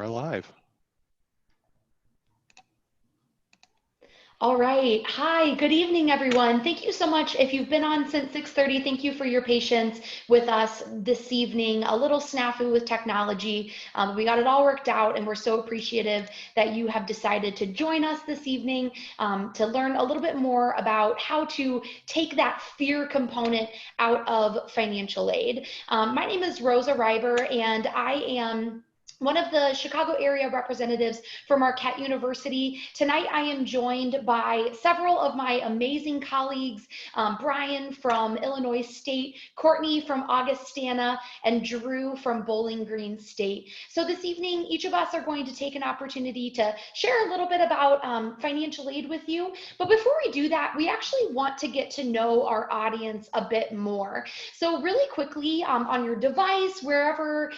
We're live. All right. Hi, good evening, everyone. Thank you so much. If you've been on since 6:30, thank you for your patience with us this evening. A little snafu with technology. We got it all worked out, and we're so appreciative that you have decided to join us this evening to learn a little bit more about how to take that fear component out of financial aid. My name is Rosa Reiber, and I am one of the Chicago area representatives for Marquette University. Tonight I am joined by several of my amazing colleagues, Brian from Illinois State, Courtney from Augustana, and Drew from Bowling Green State. So this evening, each of us are going to take an opportunity to share a little bit about financial aid with you. But before we do that, we actually want to get to know our audience a bit more. So really quickly, on your device, wherever,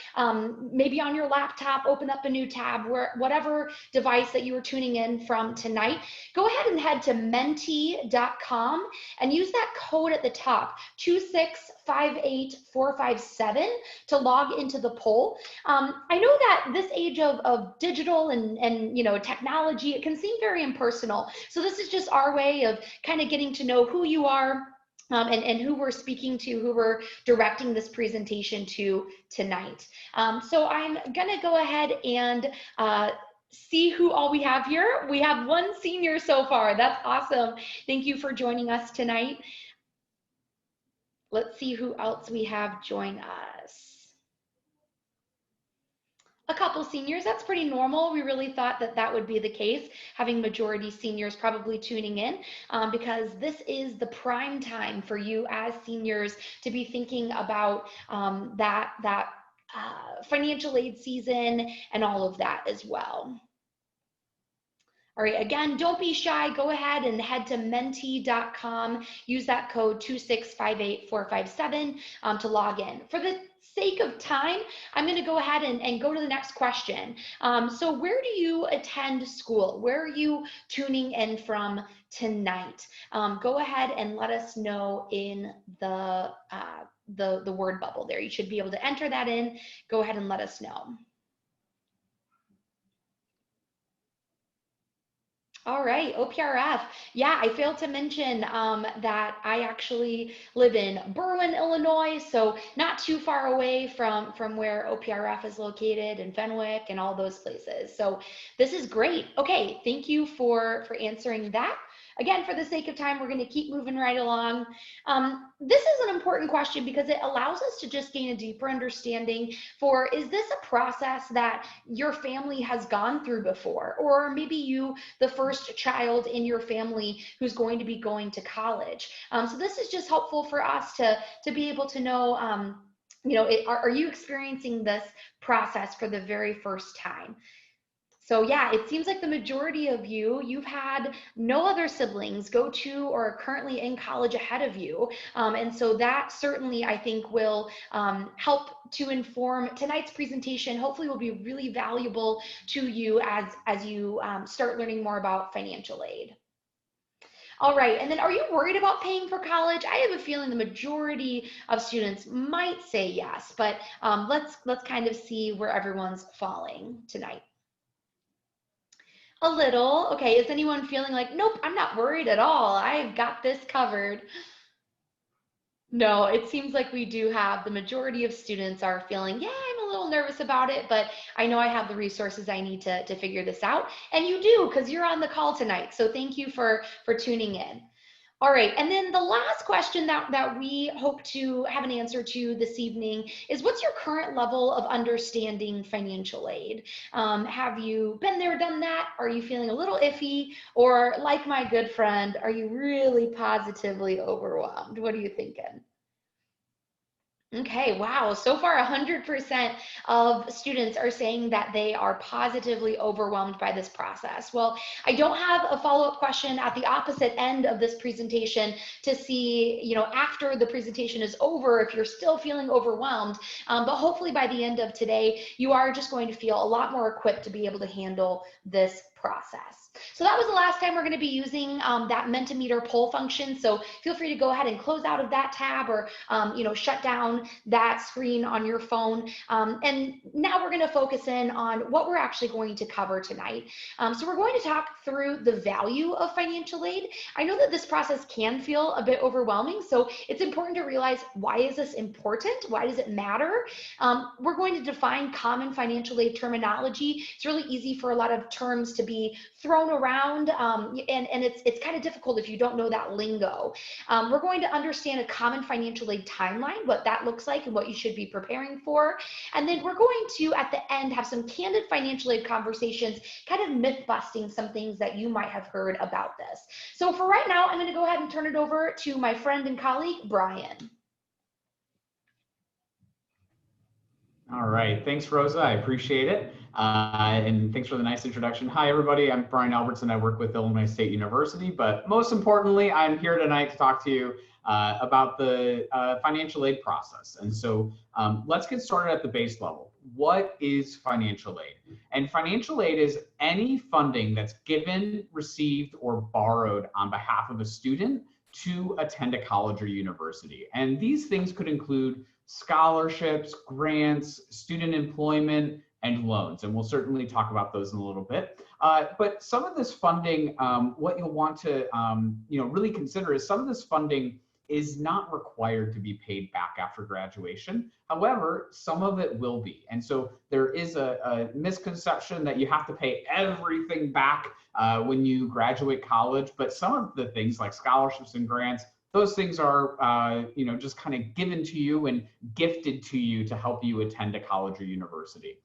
maybe on your laptop, open up a new tab, whatever device that you are tuning in from tonight, go ahead and head to menti.com and use that code at the top, 2658457, to log into the poll. I know that this age of digital and technology, it can seem very impersonal. So this is just our way of kind of getting to know who you are, and who we're speaking to, who we're directing this presentation to tonight. So I'm gonna go ahead and see who all we have here. We have one senior so far. That's awesome. Thank you for joining us tonight. Let's see who else we have join us. A couple seniors, that's pretty normal. We really thought that that would be the case, having majority seniors probably tuning in, because this is the prime time for you as seniors to be thinking about that financial aid season and all of that as well. All right, again, don't be shy. Go ahead and head to menti.com. Use that code 2658457 to log in. For the sake of time, I'm going to go ahead and go to the next question. So where do you attend school? Where are you tuning in from tonight? Go ahead and let us know in the word bubble there. You should be able to enter that in. Go ahead and let us know. All right, OPRF. Yeah, I failed to mention that I actually live in Berwyn, Illinois, so not too far away from where OPRF is located, in Fenwick and all those places. So this is great. Okay, thank you for answering that. Again, for the sake of time, we're going to keep moving right along. This is an important question because it allows us to just gain a deeper understanding for, is this a process that your family has gone through before? Or maybe you, the first child in your family who's going to be going to college. So this is just helpful for us to be able to know, are you experiencing this process for the very first time? So yeah, it seems like the majority of you've had no other siblings go to or are currently in college ahead of you. And so that certainly, I think, will help to inform tonight's presentation. Hopefully will be really valuable to you as you start learning more about financial aid. All right, and then are you worried about paying for college? I have a feeling the majority of students might say yes, but let's kind of see where everyone's falling tonight. A little. Okay, is anyone feeling like, nope, I'm not worried at all, I've got this covered? No, it seems like we do have, the majority of students are feeling, yeah, I'm a little nervous about it, but I know I have the resources I need to figure this out. And you do, because you're on the call tonight. So thank you for tuning in. All right, and then the last question that we hope to have an answer to this evening is, what's your current level of understanding financial aid? Have you been there, done that? Are you feeling a little iffy? Or like my good friend, are you really positively overwhelmed? What are you thinking? Okay, wow. So far, 100% of students are saying that they are positively overwhelmed by this process. Well, I don't have a follow-up question at the opposite end of this presentation to see, after the presentation is over, if you're still feeling overwhelmed. But hopefully by the end of today, you are just going to feel a lot more equipped to be able to handle this process. So that was the last time we're going to be using that Mentimeter poll function. So feel free to go ahead and close out of that tab, or shut down that screen on your phone. And now we're going to focus in on what we're actually going to cover tonight. So we're going to talk through the value of financial aid. I know that this process can feel a bit overwhelming, so it's important to realize, why is this important? Why does it matter? We're going to define common financial aid terminology. It's really easy for a lot of terms to be thrown around, and it's kind of difficult if you don't know that lingo. We're going to understand a common financial aid timeline, what that looks like and what you should be preparing for. And then we're going to, at the end, have some candid financial aid conversations, kind of myth busting some things that you might have heard about this. So for right now, I'm going to go ahead and turn it over to my friend and colleague, Brian. All right, thanks, Rosa. I appreciate it. And thanks for the nice introduction. Hi, everybody. I'm Brian Albertson. I work with Illinois State University, but most importantly, I'm here tonight to talk to you about the financial aid process. And so let's get started at the base level. What is financial aid? And financial aid is any funding that's given, received, or borrowed on behalf of a student to attend a college or university. And these things could include scholarships, grants, student employment, and loans. And we'll certainly talk about those in a little bit. But some of this funding, what you'll want to really consider is some of this funding is not required to be paid back after graduation. However, some of it will be. And so there is a misconception that you have to pay everything back when you graduate college, but some of the things like scholarships and grants, those things are just kind of given to you and gifted to you to help you attend a college or university.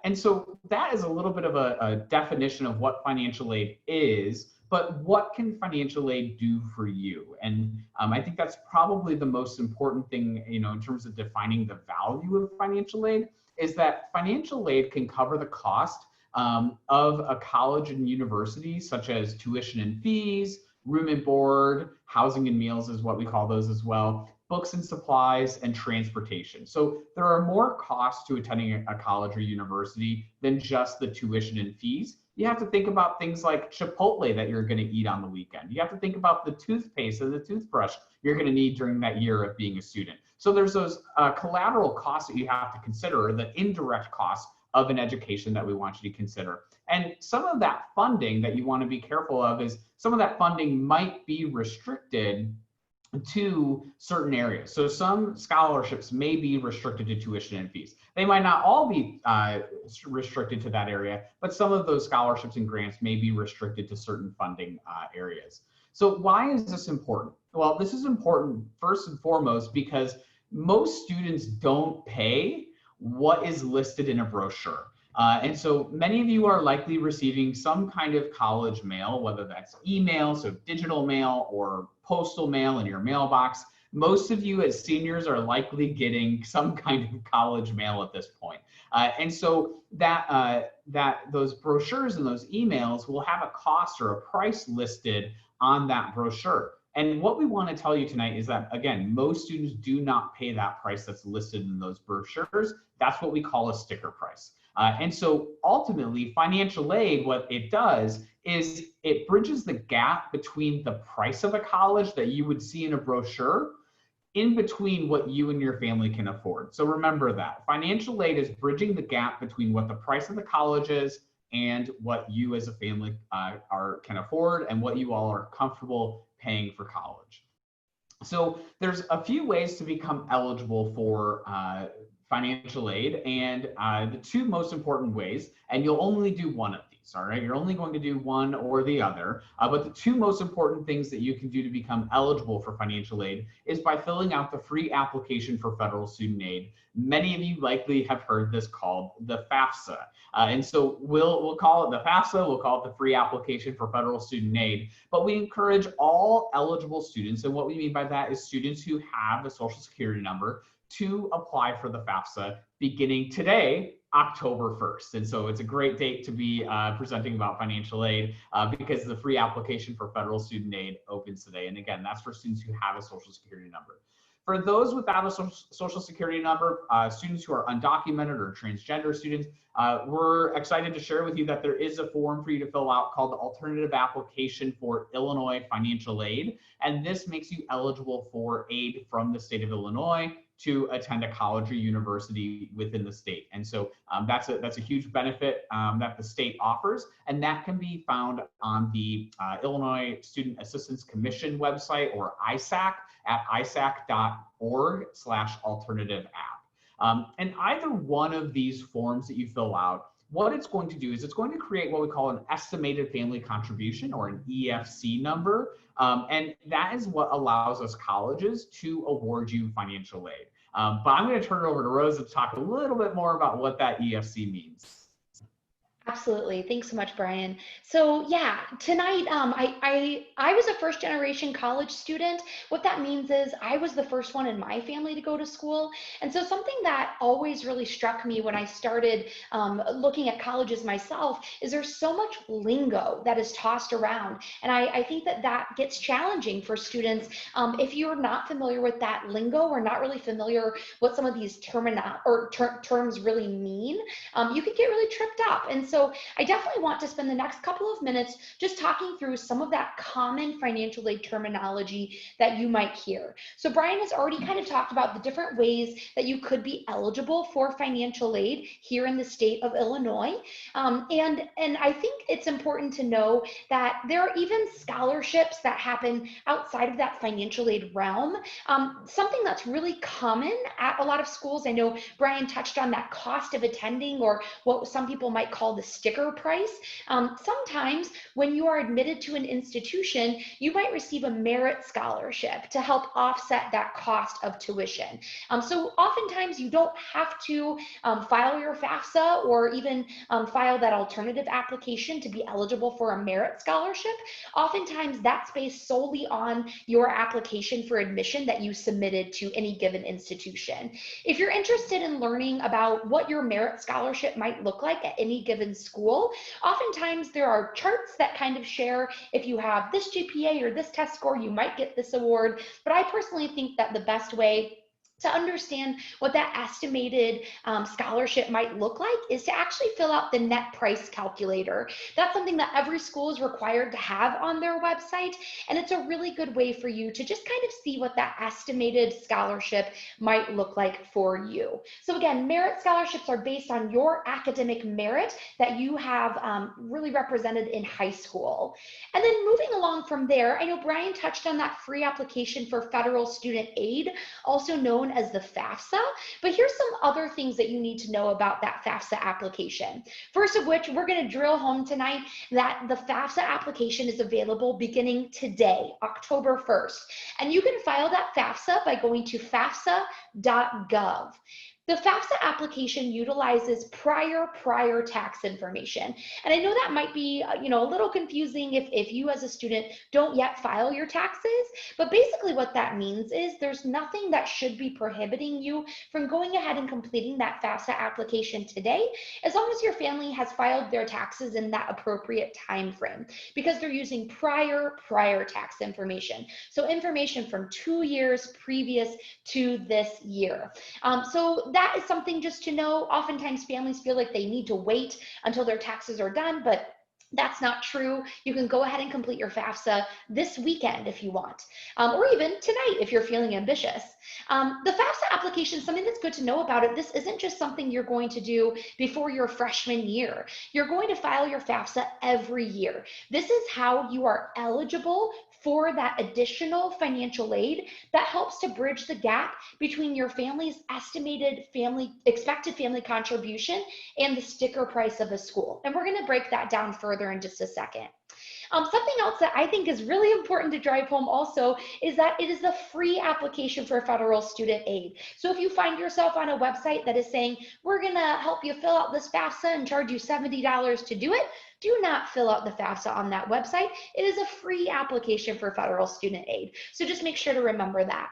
And so that is a little bit of a definition of what financial aid is, but what can financial aid do for you? And I think that's probably the most important thing, in terms of defining the value of financial aid, is that financial aid can cover the cost of a college and university, such as tuition and fees, room and board, housing and meals is what we call those as well, books and supplies, and transportation. So there are more costs to attending a college or university than just the tuition and fees. You have to think about things like Chipotle that you're going to eat on the weekend. You have to think about the toothpaste and the toothbrush you're going to need during that year of being a student. So there's those collateral costs that you have to consider, or the indirect costs of an education that we want you to consider. And some of that funding that you want to be careful of is some of that funding might be restricted to certain areas. So some scholarships may be restricted to tuition and fees. They might not all be restricted to that area, but some of those scholarships and grants may be restricted to certain funding areas. So why is this important? Well, this is important first and foremost because most students don't pay what is listed in a brochure. And so many of you are likely receiving some kind of college mail, whether that's email, so digital mail, or postal mail in your mailbox. Most of you as seniors are likely getting some kind of college mail at this point. And so that those brochures and those emails will have a cost or a price listed on that brochure. And what we want to tell you tonight is that, again, most students do not pay that price that's listed in those brochures. That's what we call a sticker price. And so ultimately, financial aid, what it does is it bridges the gap between the price of a college that you would see in a brochure in between what you and your family can afford. So remember that. Financial aid is bridging the gap between what the price of the college is and what you as a family can afford and what you all are comfortable paying for college. So there's a few ways to become eligible for financial aid, and the two most important ways, and you'll only do one of these, all right? You're only going to do one or the other, but the two most important things that you can do to become eligible for financial aid is by filling out the free application for federal student aid. Many of you likely have heard this called the FAFSA. And so we'll call it the FAFSA, we'll call it the free application for federal student aid, but we encourage all eligible students, and what we mean by that is students who have a social security number, to apply for the FAFSA beginning today, October 1st. And so it's a great date to be presenting about financial aid because the free application for federal student aid opens today. And again, that's for students who have a social security number. For those without a social security number, students who are undocumented or transgender students, we're excited to share with you that there is a form for you to fill out called the Alternative Application for Illinois Financial Aid. And this makes you eligible for aid from the state of Illinois to attend a college or university within the state. And so that's a huge benefit that the state offers. And that can be found on the Illinois Student Assistance Commission website, or IACAC, at isac.org/alternative app. And either one of these forms that you fill out, what it's going to do is it's going to create what we call an estimated family contribution, or an EFC number. And that is what allows us colleges to award you financial aid. But I'm going to turn it over to Rosa to talk a little bit more about what that EFC means. Absolutely. Thanks so much, Brian. So yeah, tonight I was a first generation college student. What that means is I was the first one in my family to go to school. And so something that always really struck me when I started looking at colleges myself is there's so much lingo that is tossed around. And I think that that gets challenging for students. If you're not familiar with that lingo, or not really familiar what some of these terms really mean, you could get really tripped up. And so I definitely want to spend the next couple of minutes just talking through some of that common financial aid terminology that you might hear. So Brian has already kind of talked about the different ways that you could be eligible for financial aid here in the state of Illinois. And I think it's important to know that there are even scholarships that happen outside of that financial aid realm. Something that's really common at a lot of schools, I know Brian touched on that cost of attending, or what some people might call the sticker price. Sometimes when you are admitted to an institution, you might receive a merit scholarship to help offset that cost of tuition. So oftentimes you don't have to file your FAFSA, or even file that alternative application to be eligible for a merit scholarship. Oftentimes that's based solely on your application for admission that you submitted to any given institution. If you're interested in learning about what your merit scholarship might look like at any given school, oftentimes there are charts that kind of share, if you have this GPA or this test score, you might get this award. But I personally think that the best way to understand what that estimated scholarship might look like is to actually fill out the net price calculator. That's something that every school is required to have on their website, and it's a really good way for you to just kind of see what that estimated scholarship might look like for you. So again, merit scholarships are based on your academic merit that you have really represented in high school. And then moving along from there, I know Brian touched on that free application for federal student aid, also known as the FAFSA, but here's some other things that you need to know about that FAFSA application. First of which, we're going to drill home tonight that the FAFSA application is available beginning today, October 1st, and you can file that FAFSA by going to fafsa.gov. The FAFSA application utilizes prior tax information. And I know that might be a little confusing if you as a student don't yet file your taxes, but basically what that means is there's nothing that should be prohibiting you from going ahead and completing that FAFSA application today, as long as your family has filed their taxes in that appropriate time frame, because they're using prior tax information. So information from 2 years previous to this year. So that is something just to know. Oftentimes families feel like they need to wait until their taxes are done, but that's not true. You can go ahead and complete your FAFSA this weekend if you want, or even tonight if you're feeling ambitious. The FAFSA application, something that's good to know about it, this isn't just something you're going to do before your freshman year. You're going to file your FAFSA every year. This is how you are eligible for that additional financial aid that helps to bridge the gap between your family's estimated expected family contribution and the sticker price of a school. And we're going to break that down further in just a second. Something else that I think is really important to drive home also is that it is a free application for federal student aid. So if you find yourself on a website that is saying, we're going to help you fill out this FAFSA and charge you $70 to do it, do not fill out the FAFSA on that website. It is a free application for federal student aid. So just make sure to remember that.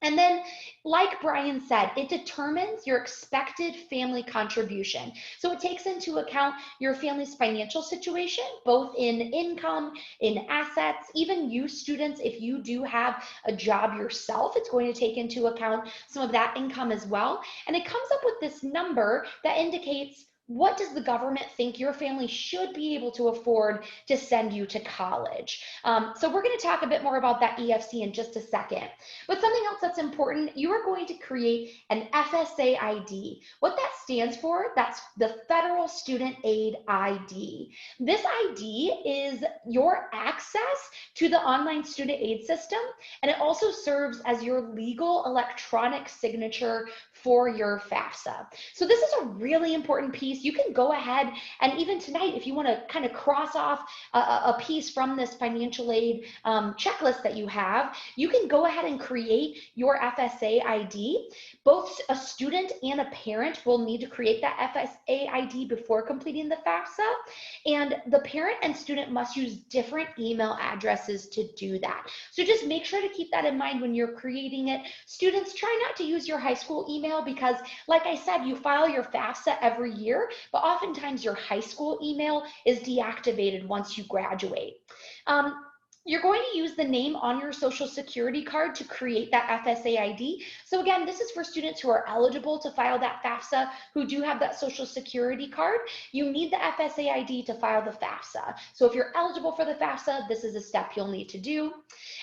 And then, like Brian said, it determines your expected family contribution. So it takes into account your family's financial situation, both in income, in assets, even you students, if you do have a job yourself, it's going to take into account some of that income as well. And it comes up with this number that indicates, what does the government think your family should be able to afford to send you to college? So we're going to talk a bit more about that EFC in just a second. But something else that's important, you are going to create an FSA ID. What that stands for, that's the Federal Student Aid ID. This ID is your access to the online student aid system, and it also serves as your legal electronic signature for your FAFSA. So this is a really important piece. You can go ahead and even tonight, if you want to kind of cross off a piece from this financial aid checklist that you have, you can go ahead and create your FSA ID. Both a student and a parent will need to create that FSA ID before completing the FAFSA, and the parent and student must use different email addresses to do that. So just make sure to keep that in mind when you're creating it. Students, try not to use your high school email because, like I said, you file your FAFSA every year, but oftentimes your high school email is deactivated once you graduate. You're going to use the name on your social security card to create that FSA ID. So again, this is for students who are eligible to file that FAFSA, who do have that social security card. You need the FSA ID to file the FAFSA. So if you're eligible for the FAFSA, this is a step you'll need to do.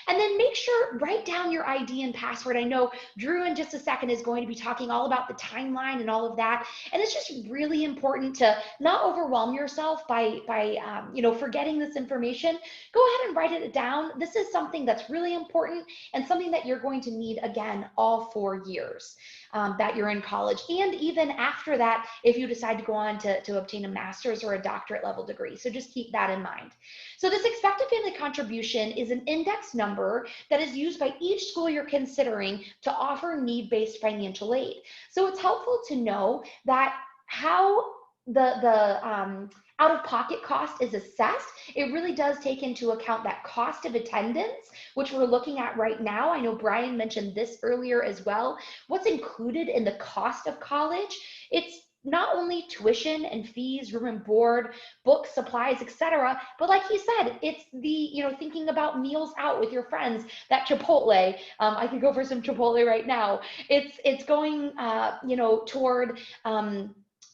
And then make sure, write down your ID and password. I know Drew in just a second is going to be talking all about the timeline and all of that. And it's just really important to not overwhelm yourself by forgetting this information. Go ahead and write it down. This is something that's really important and something that you're going to need again all 4 years that you're in college, and even after that if you decide to go on to obtain a master's or a doctorate level degree. So just keep that in mind. So this expected family contribution is an index number that is used by each school you're considering to offer need-based financial aid. So it's helpful to know that how the out-of-pocket cost is assessed. It really does take into account that cost of attendance, which we're looking at right now. I know Brian mentioned this earlier as well. What's included in the cost of college? It's not only tuition and fees, room and board, books, supplies, etc., but like he said, it's the, thinking about meals out with your friends, that Chipotle. I could go for some Chipotle right now. It's going, toward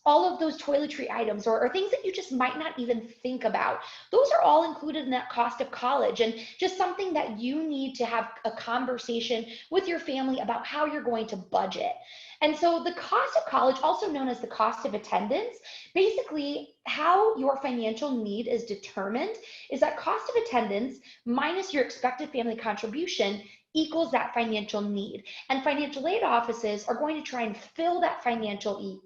all of those toiletry items or things that you just might not even think about. Those are all included in that cost of college, and just something that you need to have a conversation with your family about how you're going to budget. And so the cost of college, also known as the cost of attendance, basically how your financial need is determined is that cost of attendance minus your expected family contribution equals that financial need. And financial aid offices are going to try and fill that financial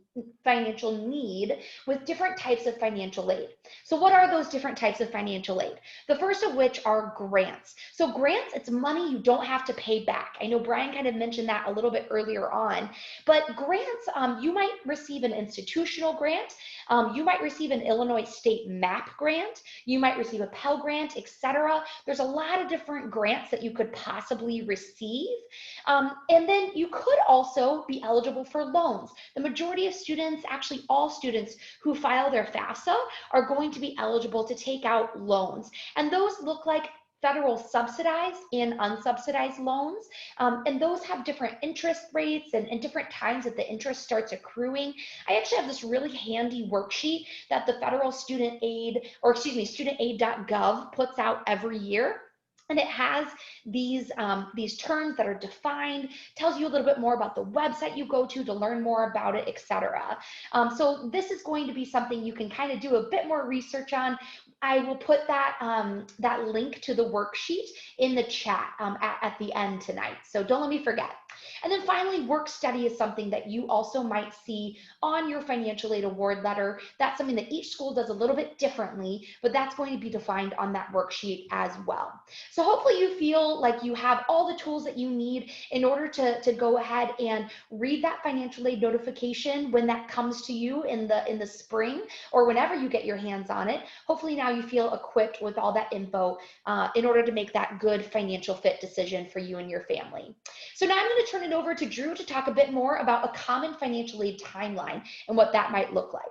need with different types of financial aid. So what are those different types of financial aid? The first of which are grants. So grants, it's money you don't have to pay back. I know Brian kind of mentioned that a little bit earlier on, but grants, you might receive an institutional grant, you might receive an Illinois State MAP grant, you might receive a Pell Grant, etc. There's a lot of different grants that you could possibly receive. And then you could also be eligible for loans. The majority of students, actually all students who file their FAFSA, are going to be eligible to take out loans. And those look like federal subsidized and unsubsidized loans. And those have different interest rates and different times that the interest starts accruing. I actually have this really handy worksheet that the federal student aid, studentaid.gov puts out every year. And it has these terms that are defined, tells you a little bit more about the website you go to learn more about it, etc. So this is going to be something you can kind of do a bit more research on. I will put that, that link to the worksheet in the chat at the end tonight. So don't let me forget. And then finally, work study is something that you also might see on your financial aid award letter. That's something that each school does a little bit differently, but that's going to be defined on that worksheet as well. So hopefully you feel like you have all the tools that you need in order to go ahead and read that financial aid notification when that comes to you in the spring or whenever you get your hands on it. Hopefully now you feel equipped with all that info in order to make that good financial fit decision for you and your family. So now I'm going to turn it over to Drew to talk a bit more about a common financial aid timeline and what that might look like.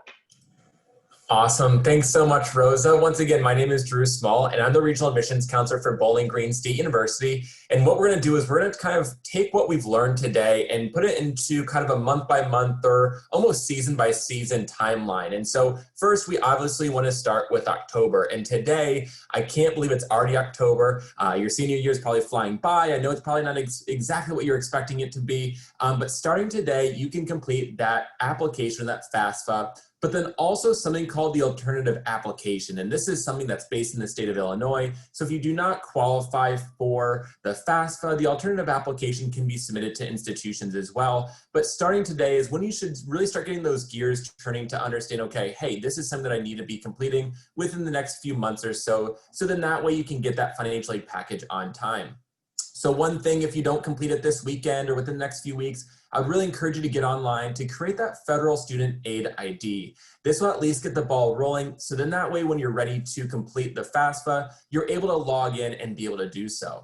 Awesome. Thanks so much, Rosa. Once again, my name is Drew Small, and I'm the Regional Admissions Counselor for Bowling Green State University. And what we're going to do is we're going to kind of take what we've learned today and put it into kind of a month-by-month or almost season-by-season timeline. And so first, we obviously want to start with October. And today, I can't believe it's already October. Your senior year is probably flying by. I know it's probably not exactly what you're expecting it to be, but starting today, you can complete that application, that FAFSA, but then also something called the alternative application. And this is something that's based in the state of Illinois. So if you do not qualify for the FAFSA, the alternative application can be submitted to institutions as well. But starting today is when you should really start getting those gears turning to understand, okay, hey, this is something that I need to be completing within the next few months or so. So then that way you can get that financial aid package on time. So one thing, if you don't complete it this weekend or within the next few weeks, I really encourage you to get online to create that federal student aid ID. This will at least get the ball rolling. So then that way, when you're ready to complete the FAFSA, you're able to log in and be able to do so.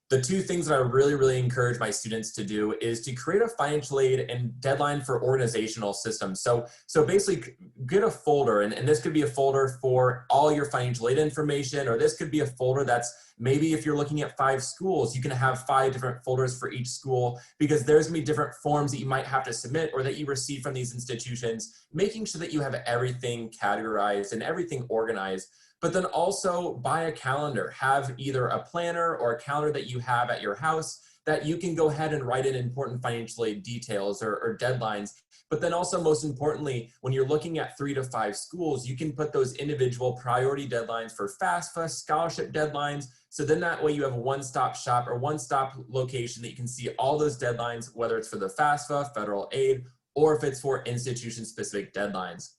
The two things that I really encourage my students to do is to create a financial aid and deadline for organizational systems. So basically get a folder, and this could be a folder for all your financial aid information, or this could be a folder that's maybe if you're looking at 5 schools, you can have 5 different folders for each school, because there's gonna be different forms that you might have to submit or that you receive from these institutions, making sure that you have everything categorized and everything organized. But then also buy a calendar, have either a planner or a calendar that you have at your house that you can go ahead and write in important financial aid details or deadlines. But then also, most importantly, when you're looking at 3 to 5 schools, you can put those individual priority deadlines for FAFSA, scholarship deadlines. So then that way you have a one-stop shop or one-stop location that you can see all those deadlines, whether it's for the FAFSA, federal aid, or if it's for institution-specific deadlines.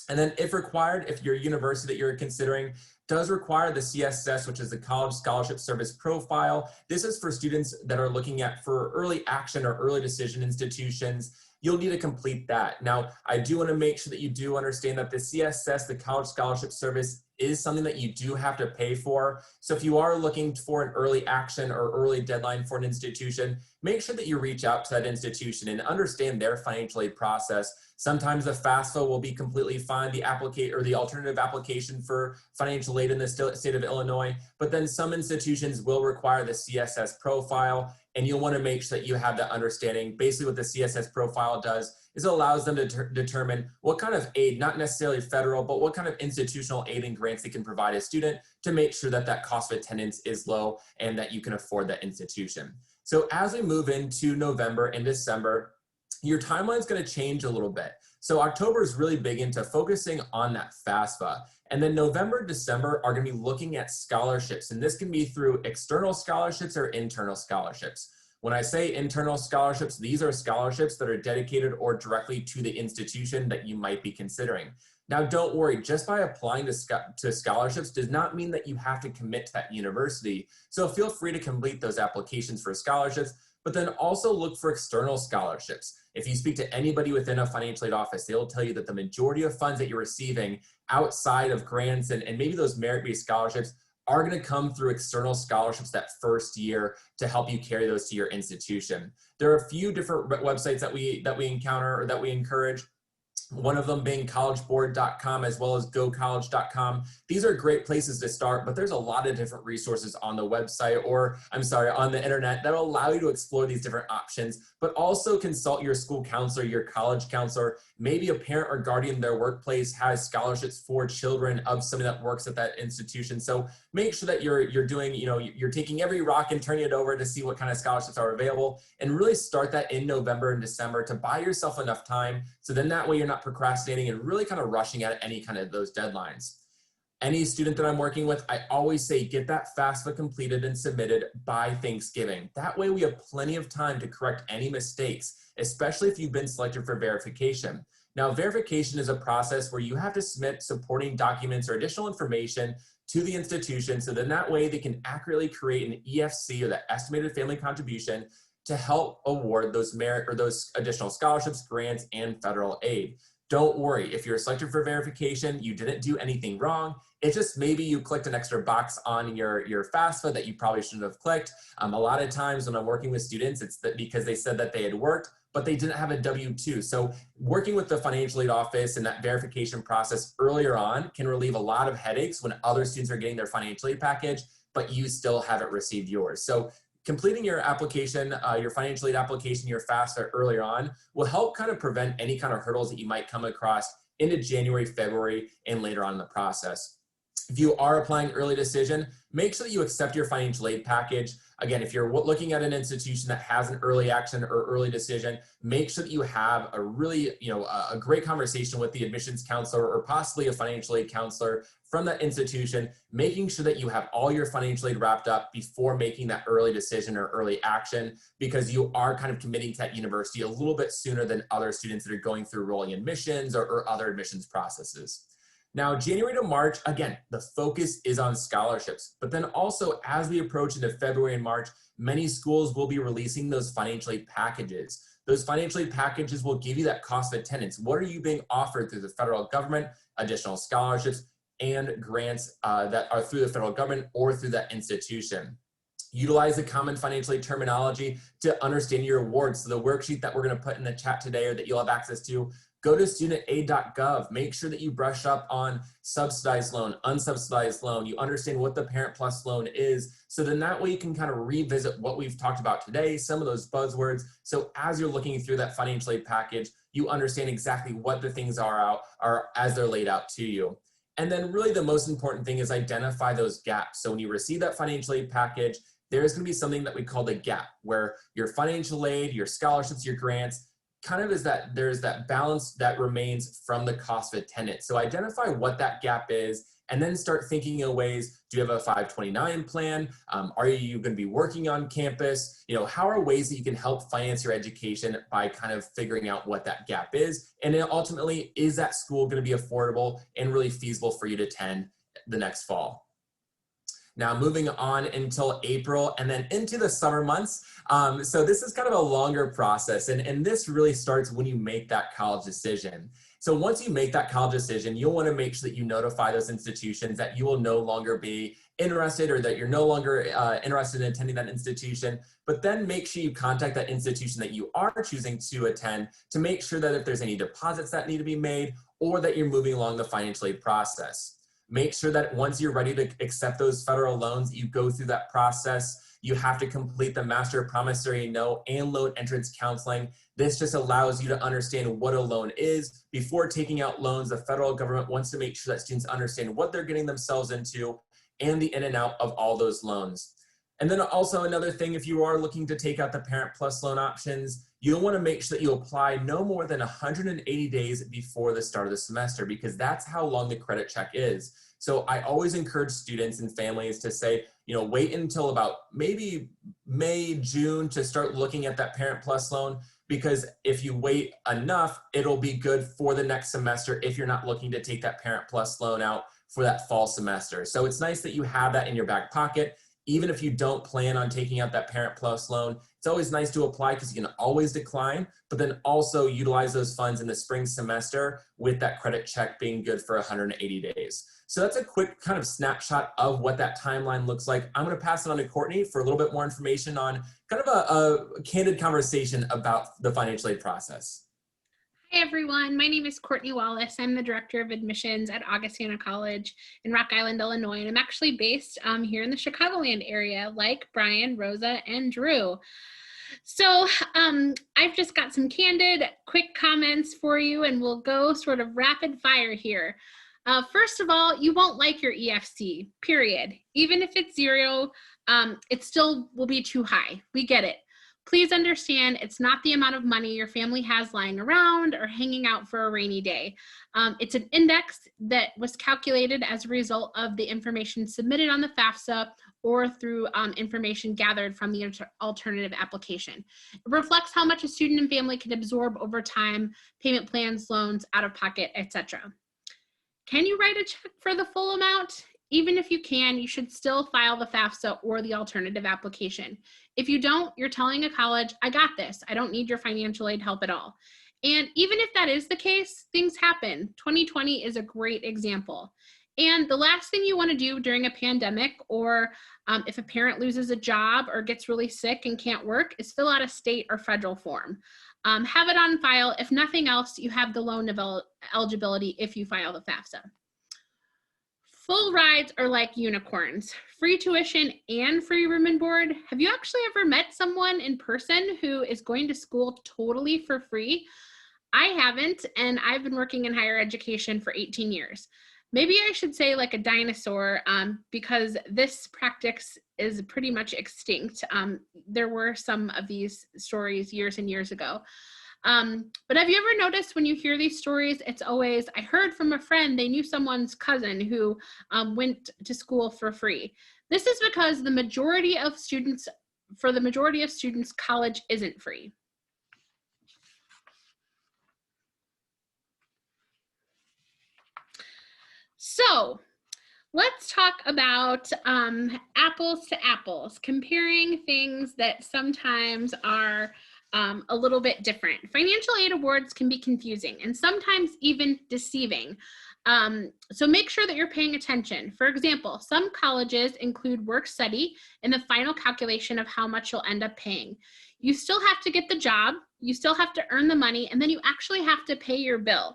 And then if required, if your university that you're considering does require the CSS, which is the College Scholarship Service Profile, this is for students that are looking at for early action or early decision institutions. You'll need to complete that. Now, I do want to make sure that you do understand that the CSS, the College Scholarship Service, is something that you do have to pay for. So if you are looking for an early action or early deadline for an institution, make sure that you reach out to that institution and understand their financial aid process. Sometimes the FAFSA will be completely fine, the alternative application for financial aid in the state of Illinois, but then some institutions will require the CSS profile, and you'll want to make sure that you have that understanding. Basically what the CSS profile does is it allows them to determine what kind of aid, not necessarily federal, but what kind of institutional aid and grants they can provide a student to make sure that that cost of attendance is low and that you can afford that institution. So as we move into November and December, your timeline is going to change a little bit. So October is really big into focusing on that FAFSA. And then November, December are going to be looking at scholarships. And this can be through external scholarships or internal scholarships. When I say internal scholarships, these are scholarships that are dedicated or directly to the institution that you might be considering. Now, don't worry, just by applying to scholarships does not mean that you have to commit to that university. So feel free to complete those applications for scholarships, but then also look for external scholarships. If you speak to anybody within a financial aid office, they'll tell you that the majority of funds that you're receiving outside of grants and maybe those merit-based scholarships are going to come through external scholarships that first year to help you carry those to your institution. There are a few different websites that we encounter or that we encourage. One of them being collegeboard.com as well as gocollege.com. These are great places to start, but there's a lot of different resources on the website on the internet that will allow you to explore these different options, but also consult your school counselor, your college counselor. Maybe a parent or guardian in their workplace has scholarships for children of somebody that works at that institution. So make sure that you're doing, you're taking every rock and turning it over to see what kind of scholarships are available, and really start that in November and December to buy yourself enough time. So then that way you're not procrastinating and really kind of rushing at any kind of those deadlines. Any student that I'm working with, I always say, get that FAFSA completed and submitted by Thanksgiving. That way we have plenty of time to correct any mistakes, especially if you've been selected for verification. Now, verification is a process where you have to submit supporting documents or additional information to the institution, so then that way they can accurately create an EFC, or the estimated family contribution, to help award those merit or those additional scholarships, grants, and federal aid. Don't worry, if you're selected for verification, you didn't do anything wrong. It's just maybe you clicked an extra box on your FAFSA that you probably shouldn't have clicked. A lot of times when I'm working with students, it's that because they said that they had worked, but they didn't have a W-2. So working with the financial aid office and that verification process earlier on can relieve a lot of headaches when other students are getting their financial aid package, but you still haven't received yours. So completing your application, your financial aid application, your FAFSA earlier on will help kind of prevent any kind of hurdles that you might come across into January, February, and later on in the process. If you are applying early decision, make sure that you accept your financial aid package. Again, if you're looking at an institution that has an early action or early decision, make sure that you have a really, a great conversation with the admissions counselor or possibly a financial aid counselor from that institution, making sure that you have all your financial aid wrapped up before making that early decision or early action, because you are kind of committing to that university a little bit sooner than other students that are going through rolling admissions or other admissions processes. Now, January to March, again, the focus is on scholarships, but then also as we approach into February and March, many schools will be releasing those financial aid packages. Those financial aid packages will give you that cost of attendance. What are you being offered through the federal government, additional scholarships, and grants that are through the federal government or through that institution? Utilize the common financial aid terminology to understand your awards. So the worksheet that we're going to put in the chat today, or that you'll have access to, go to studentaid.gov. Make sure that you brush up on subsidized loan, unsubsidized loan. You understand what the Parent Plus loan is. So then that way you can kind of revisit what we've talked about today, some of those buzzwords. So as you're looking through that financial aid package, you understand exactly what the things are as they're laid out to you. And then really the most important thing is identify those gaps. So when you receive that financial aid package, there's going to be something that we call the gap, where your financial aid, your scholarships, your grants, kind of is that there's that balance that remains from the cost of attendance. So identify what that gap is, and then start thinking of ways. Do you have a 529 plan? Are you going to be working on campus? How are ways that you can help finance your education by kind of figuring out what that gap is? And then ultimately, is that school going to be affordable and really feasible for you to attend the next fall? Now moving on until April and then into the summer months. So this is kind of a longer process, and this really starts when you make that college decision. So once you make that college decision, you'll want to make sure that you notify those institutions that you will no longer be interested, or that you're no longer interested in attending that institution, but then make sure you contact that institution that you are choosing to attend to make sure that if there's any deposits that need to be made, or that you're moving along the financial aid process. Make sure that once you're ready to accept those federal loans, you go through that process. You have to complete the master promissory note and loan entrance counseling. This just allows you to understand what a loan is. Before taking out loans, the federal government wants to make sure that students understand what they're getting themselves into and the in and out of all those loans. And then also another thing, if you are looking to take out the Parent Plus loan options, you'll want to make sure that you apply no more than 180 days before the start of the semester, because that's how long the credit check is. So I always encourage students and families to say, wait until about maybe May, June to start looking at that Parent Plus loan, because if you wait enough, it'll be good for the next semester if you're not looking to take that Parent Plus loan out for that fall semester. So it's nice that you have that in your back pocket. Even if you don't plan on taking out that Parent Plus loan, it's always nice to apply because you can always decline, but then also utilize those funds in the spring semester with that credit check being good for 180 days. So that's a quick kind of snapshot of what that timeline looks like. I'm going to pass it on to Courtney for a little bit more information on kind of a candid conversation about the financial aid process. Hi everyone, my name is Courtney Wallace. I'm the Director of Admissions at Augustana College in Rock Island, Illinois, and I'm actually based here in the Chicagoland area, like Brian, Rosa, and Drew. So I've just got some candid, quick comments for you, and we'll go sort of rapid fire here. First of all, you won't like your EFC, period. Even if it's 0, it still will be too high. We get it. Please understand it's not the amount of money your family has lying around or hanging out for a rainy day. It's an index that was calculated as a result of the information submitted on the FAFSA or through information gathered from the alternative application. It reflects how much a student and family can absorb over time, payment plans, loans, out of pocket, etc. Can you write a check for the full amount? Even if you can, you should still file the FAFSA or the alternative application. If you don't, you're telling a college, I got this. I don't need your financial aid help at all. And even if that is the case, things happen. 2020 is a great example. And the last thing you want to do during a pandemic, or if a parent loses a job or gets really sick and can't work, is fill out a state or federal form. Have it on file. If nothing else, you have the loan eligibility if you file the FAFSA. Full rides are like unicorns. Free tuition and free room and board. Have you actually ever met someone in person who is going to school totally for free? I haven't, and I've been working in higher education for 18 years. Maybe I should say like a dinosaur, because this practice is pretty much extinct. There were some of these stories years and years ago. But have you ever noticed when you hear these stories, it's always, I heard from a friend, they knew someone's cousin who went to school for free. This is because the majority of students, college isn't free. So let's talk about apples to apples, comparing things that sometimes are a little bit different. Financial aid awards can be confusing and sometimes even deceiving. So make sure that you're paying attention. For example, some colleges include work study in the final calculation of how much you'll end up paying. You still have to get the job, you still have to earn the money, and then you actually have to pay your bill.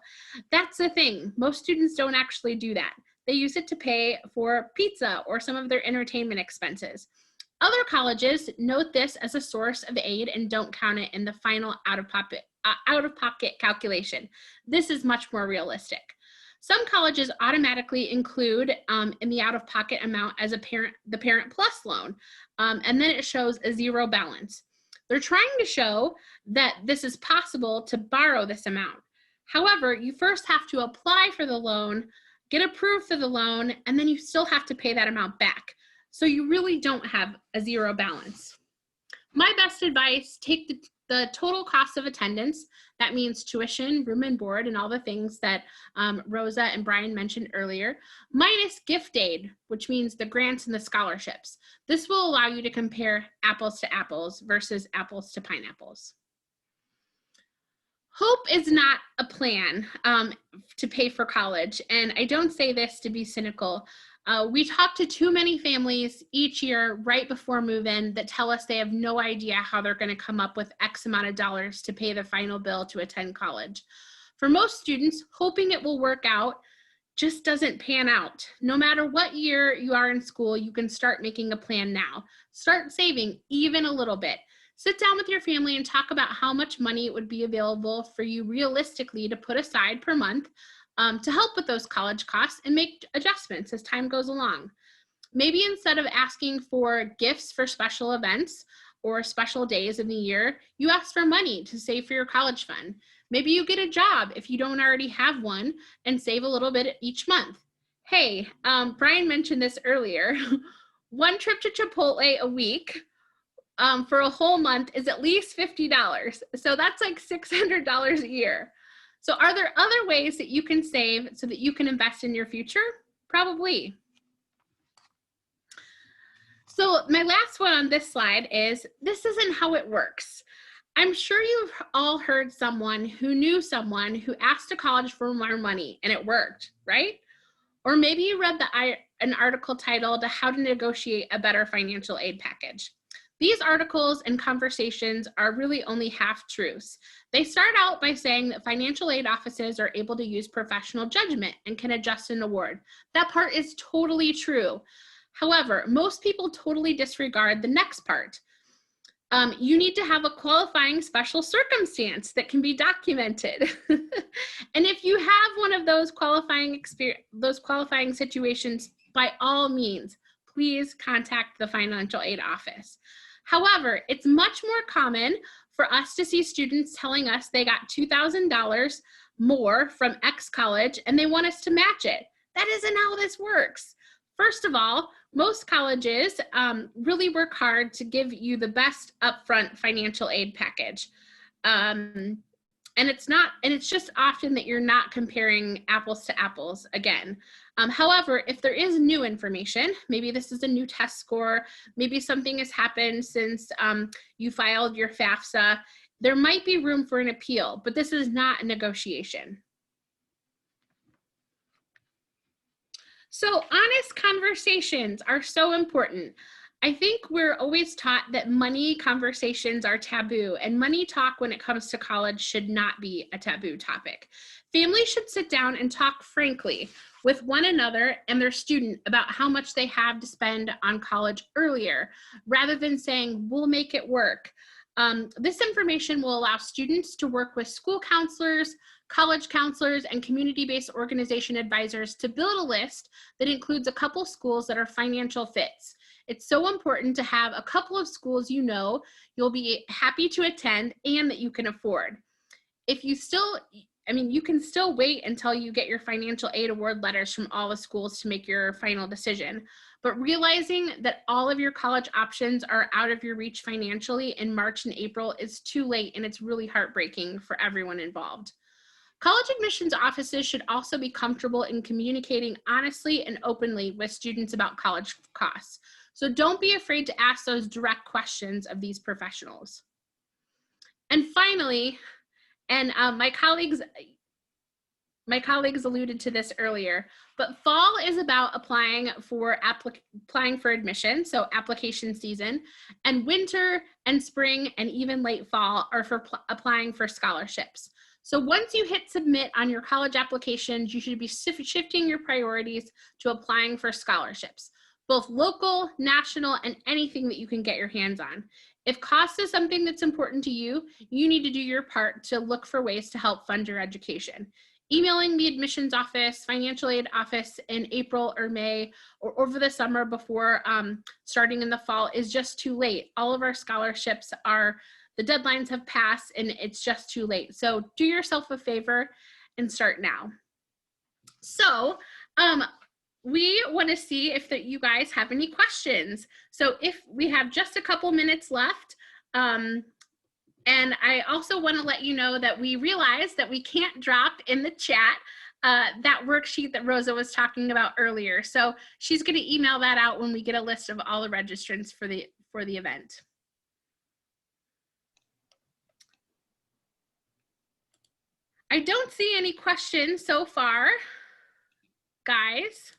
That's the thing. Most students don't actually do that. They use it to pay for pizza or some of their entertainment expenses. Other colleges note this as a source of aid and don't count it in the final out-of-pocket calculation. This is much more realistic. Some colleges automatically include in the out-of-pocket amount as the Parent Plus loan, and then it shows a zero balance. They're trying to show that this is possible to borrow this amount. However, you first have to apply for the loan, get approved for the loan, and then you still have to pay that amount back. So you really don't have a zero balance. My best advice, take the total cost of attendance. That means tuition, room and board, and all the things that Rosa and Brian mentioned earlier, minus gift aid, which means the grants and the scholarships. This will allow you to compare apples to apples versus apples to pineapples. Hope is not a plan to pay for college, and I don't say this to be cynical. We talk to too many families each year right before move-in that tell us they have no idea how they're going to come up with X amount of dollars to pay the final bill to attend college. For most students, hoping it will work out just doesn't pan out. No matter what year you are in school, you can start making a plan now. Start saving even a little bit. Sit down with your family and talk about how much money it would be available for you realistically to put aside per month to help with those college costs and make adjustments as time goes along. Maybe instead of asking for gifts for special events or special days in the year, you ask for money to save for your college fund. Maybe you get a job if you don't already have one and save a little bit each month. Hey, Brian mentioned this earlier. One trip to Chipotle a week for a whole month is at least $50. So that's like $600 a year. So are there other ways that you can save so that you can invest in your future? Probably. So my last one on this slide is, this isn't how it works. I'm sure you've all heard someone who knew someone who asked a college for more money and it worked, right? Or maybe you read an article titled How to Negotiate a Better Financial Aid Package. These articles and conversations are really only half-truths. They start out by saying that financial aid offices are able to use professional judgment and can adjust an award. That part is totally true. However, most people totally disregard the next part. You need to have a qualifying special circumstance that can be documented. And if you have one of those qualifying situations, by all means, please contact the financial aid office. However, it's much more common for us to see students telling us they got $2,000 more from X college and they want us to match it. That isn't how this works. First of all, most colleges really work hard to give you the best upfront financial aid package. And it's just often that you're not comparing apples to apples again. However, if there is new information, maybe this is a new test score, maybe something has happened since you filed your FAFSA, there might be room for an appeal, but this is not a negotiation. So honest conversations are so important. I think we're always taught that money conversations are taboo, and money talk when it comes to college should not be a taboo topic. Families should sit down and talk frankly with one another and their student about how much they have to spend on college earlier, rather than saying, we'll make it work. This information will allow students to work with school counselors, college counselors, and community-based organization advisors to build a list that includes a couple schools that are financial fits. It's so important to have a couple of schools you know you'll be happy to attend and that you can afford. If you still, you can still wait until you get your financial aid award letters from all the schools to make your final decision. But realizing that all of your college options are out of your reach financially in March and April is too late, and it's really heartbreaking for everyone involved. College admissions offices should also be comfortable in communicating honestly and openly with students about college costs. So don't be afraid to ask those direct questions of these professionals. And finally, and my colleagues alluded to this earlier, but fall is about applying for admission, so application season, and winter and spring and even late fall are for applying for scholarships. So once you hit submit on your college applications, you should be shifting your priorities to applying for scholarships, both local, national, and anything that you can get your hands on. If cost is something that's important to you, you need to do your part to look for ways to help fund your education. Emailing the admissions office, financial aid office in April or May or over the summer before starting in the fall is just too late. All of our scholarships the deadlines have passed and it's just too late. So do yourself a favor and start now. So we want to see if you guys have any questions. So if we have just a couple minutes left, and I also want to let you know that we realized that we can't drop in the chat that worksheet that Rosa was talking about earlier. So she's going to email that out when we get a list of all the registrants for the event. I don't see any questions so far, guys.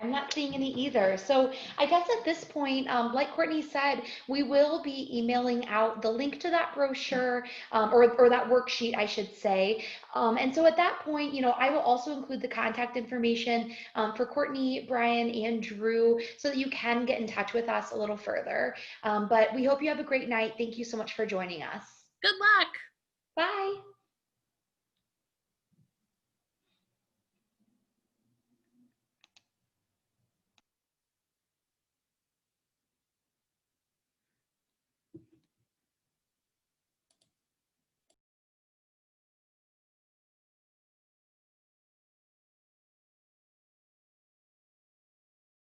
I'm not seeing any either. So I guess at this point, like Courtney said, we will be emailing out the link to that brochure or that worksheet, I should say. And so at that point, I will also include the contact information for Courtney, Brian, and Drew so that you can get in touch with us a little further. But we hope you have a great night. Thank you so much for joining us. Good luck. Bye.